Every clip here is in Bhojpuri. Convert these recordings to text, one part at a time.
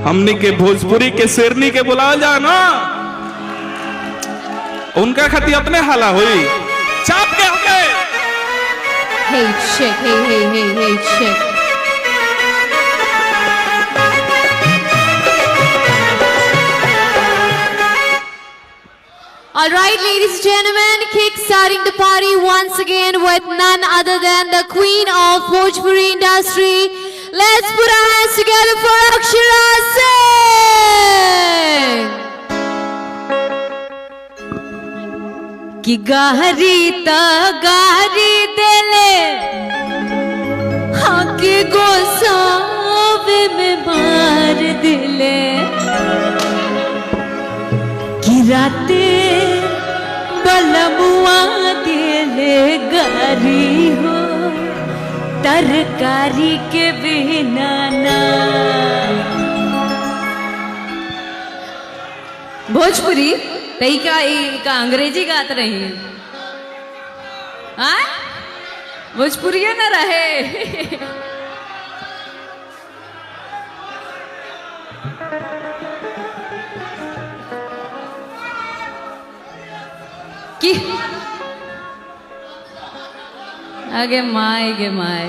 हमने के भोजपुरी के शेरनी के बुलाओ जा ना, उनका खती अपने हाला हुई चाप के हो गए। Hey chick, hey chick. All right, ladies and gentlemen, kick-starting the party once again with none other than the queen of Bhojpuri industry. Let's put our hands together for Akshara Singh. कि गारी ता गारी देले हाँ के गोसावे में मार दिले कि राते बलमुआ दिले गारी हो तरकारी के बिना ना। भोजपुरी कई का अंग्रेजी गात रही है, हाँ भोजपुरी न रहे। कि आगे माए गे माए,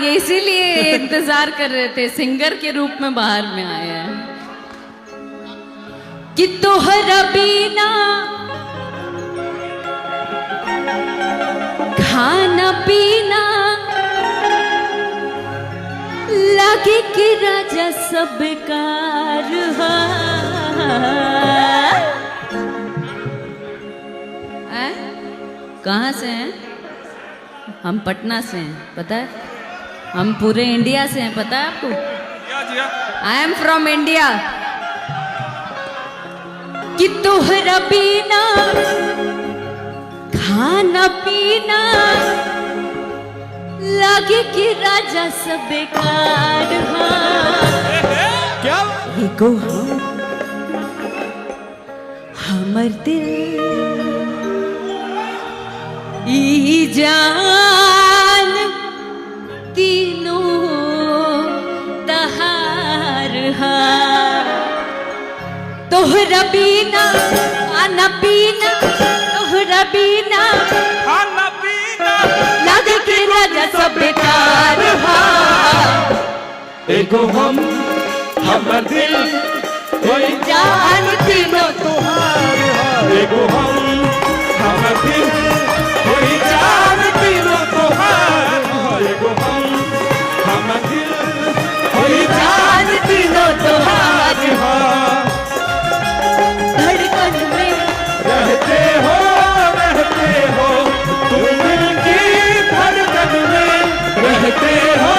ये इसीलिए इंतजार कर रहे थे, सिंगर के रूप में बाहर में आए हैं। कि तोहरा बिना खाना पीना लगे कि राजा सब बेकार है। कहाँ से हैं? हम पटना से हैं, पता है? हम पूरे इंडिया से हैं, पता है आपको? I am from India. कि तोहरा बिना खाना पीना लगे कि राजा सब बेकार क्या एगो हमर दिल ई जान तीनों तहार तोहरा बिना खाना पीना, तोहरा बिना खाना पीना लगे कि राजा सब बेकार हा। एगो हमर दिल कोई जान तीनों तुहार हा। एगो हमर दिल कोई जान तीनों तुहार हा। एगो हमर दिल कोई जान तीनों तुहार हा। धड़कन में रहते हो तुम दिल की धड़कन में रहते हो।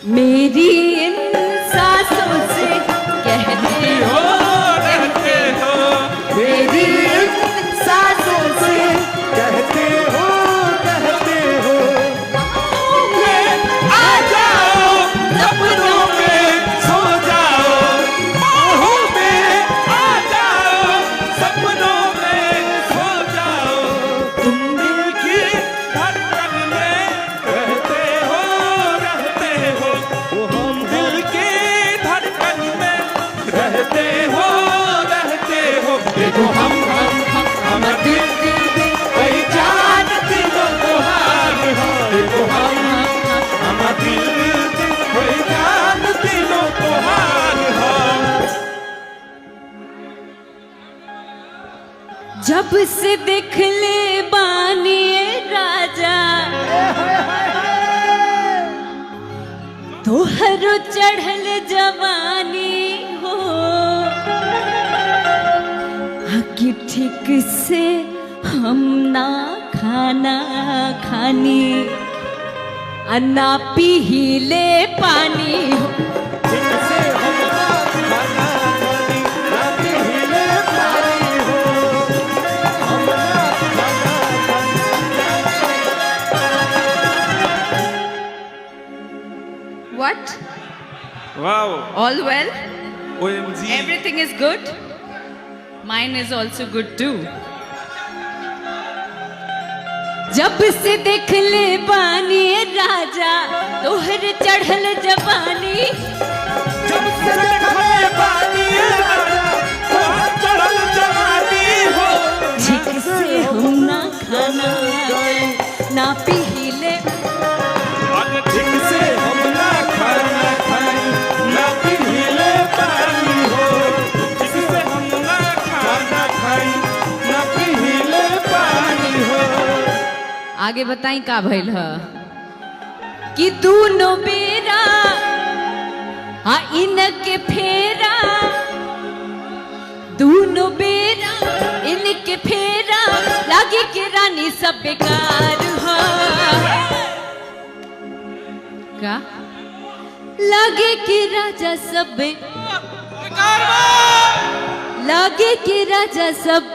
मेरी इन सांसों से कहते हो रहते हो। मेरी इन सांसों से कहते हो आ जाओ सपनों में सो जाओ, बाहों में आ जाओ सपनों में सो जाओ। तुम दिल की धड़कन में रहते हो। वो हम दिल की धड़कन में रहते हो। देखो हम दिल कोई जान तीनों तुहार हा। देखो हम दिल कोई जान तीनों तुहार हा। जब से देख ले बानी राजा तोहरो चढ़ल जवानी हो कि ठीक से हम ना खाना खानी अन्ना पी ही ले पानी हो। What? Wow. All well? OMG. Everything is good? Mine is also good too. जब से देख ले पानी चढ़ल जवानी जब से देखले बानी राजा तोहर चढ़ल जवानी हो ठीक से हम ना खाना ना पीले अरे ठीक से हम ना खाना खाई ना पीले पानी हो ठीक से हम ना खाना खाई ना पीले पानी हो। आगे बताई का भइल ह कि दोनों बेरा हाँ इनके फेरा दोनों बेरा इनके फेरा लागे के रानी सब बेकार हो का लागे के राजा सब लागे के राजा सब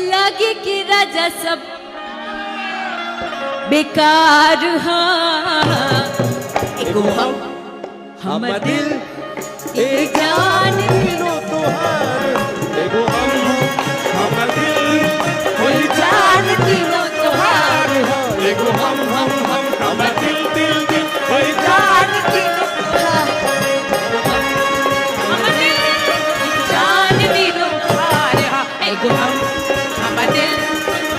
लागे के राजा सब बेकार एगो हम दिल एक जान तीनों तोहार एगो हम दिल कोई जान तीनों तोहार एगो हम दिल दिल दिल कोई जान जान तीनों तोहार जान तीनों तोहार एगो हम दिल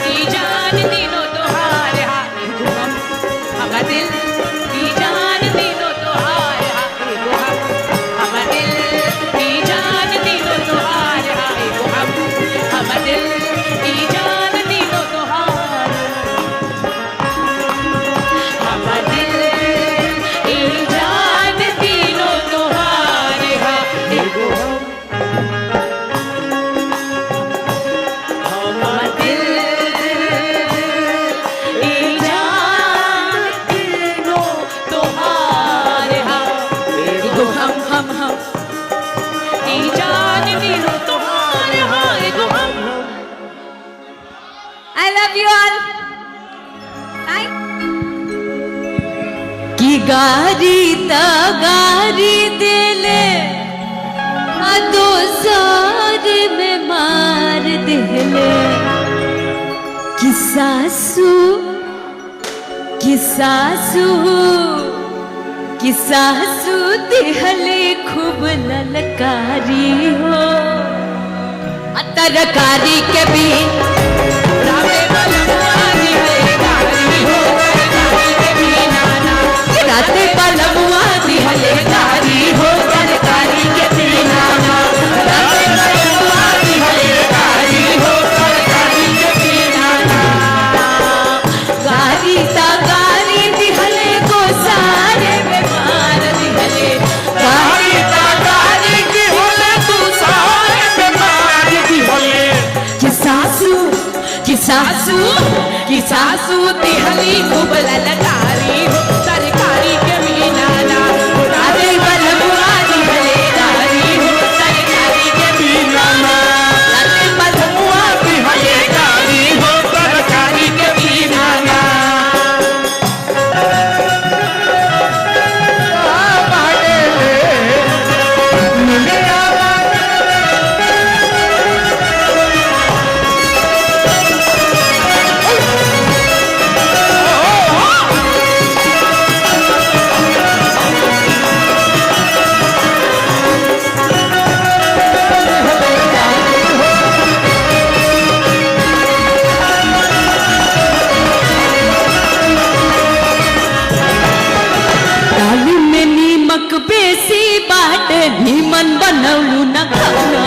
की जान तीनों तोहार एगो हम दिल की जान तीनों तोहार एगो हम दिल की जान तीनों तोहार एगो हम दिल की जान तीनों तोहार हम दिल की जान तीनों तोहार एगो हम दिल की जान तीनों तोहार एगो हम की जान तीनों तोहार एगो हम I love you all. की गारी ता गारी दिले दो सारे में मार दिले कि सासू दिहले खूब ललकारी हो तरकारी के भी राते बलमुआ दिहले गारी हो तरकारी के भी नाना राते बलमुआ दिहले गारी हो तरकारी के भी नाना राते बलमुआ दिहले गारी हो तरकारी के भी नाना गारी ता गारी दिहले को सारे बेमार दिहले गारी ता गारी दिहले को सारे बेमार दिहले कि सासू दिहली खूब ललकारी हो तरकारी के भी नाना राते बलमुआ दिहले गारी हो तरकारी के भी नाना राते बलमुआ दिहले गारी हो तरकारी के भी नाना नीमन बनौलू न खाना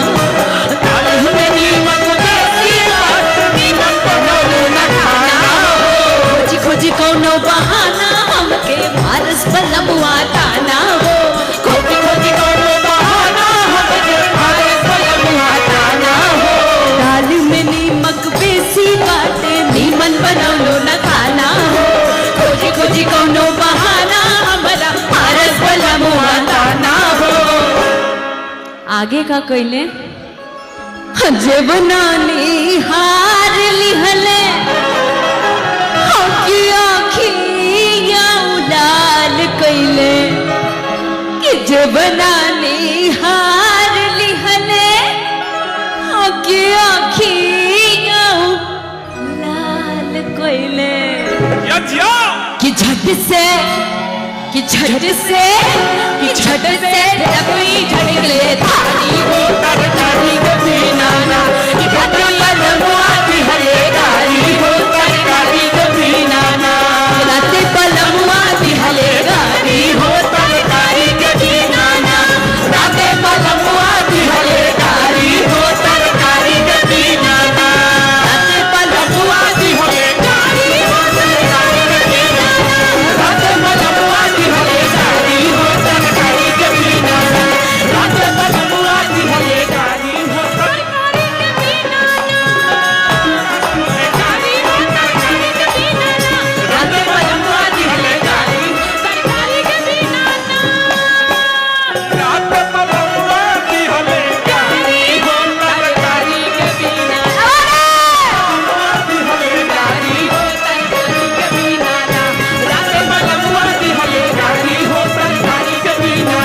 खोजी खोजी कौनो बहाना हमके भारस बलमुआ ताना हो खोजी खोजी कौनो बहाना हमके भारस बलमुआ ताना हो दाल में नीमक बेसी बाटे नीमन बनौलू न खाना हो खोजी खोजी कौनो बहाना हमरा भारस बलमुआ ताना हो आगे का कइले जब नानी हार लिहले आखिया उलाल कइले कि जब नानी हार लिहले आखिया उलाल कइले कि झट से कि झट से डबरी झड़कले थाली हो तरकारी के बिना ना कि भद्र पलमुआ दिहले गारी हो तरकारी के बिना ना राते पलमुआ दिहले गारी हो तरकारी के बिना ना राते पलमुआ दिहले गारी हो तरकारी के बिना ना राते पलमुआ दिहले गारी हो तरकारी के बिना ना राते पलमुआ दिहले गारी हो तरकारी के बिना ना राते पलमुआ दिहले गारी हो तरकारी के बिना ना गारी हो तरकारी के बिना ना राते पलमुआ दिहले गारी तरकारी के बिना ना रात पलमुआ दिहले गारी हो तरकारी के बिना दिहले गारी हो तरकारी के बिना ना रात पलमुआ दिहले गारी हो तरकारी के बिना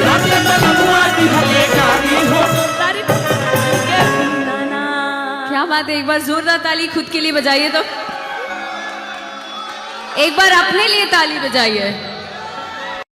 रात पलमुआ दिहले गारी हो क्या बात है। एक बार जोरदार ताली खुद के लिए बजाइए तो एक बार अपने लिए ताली बजाइए।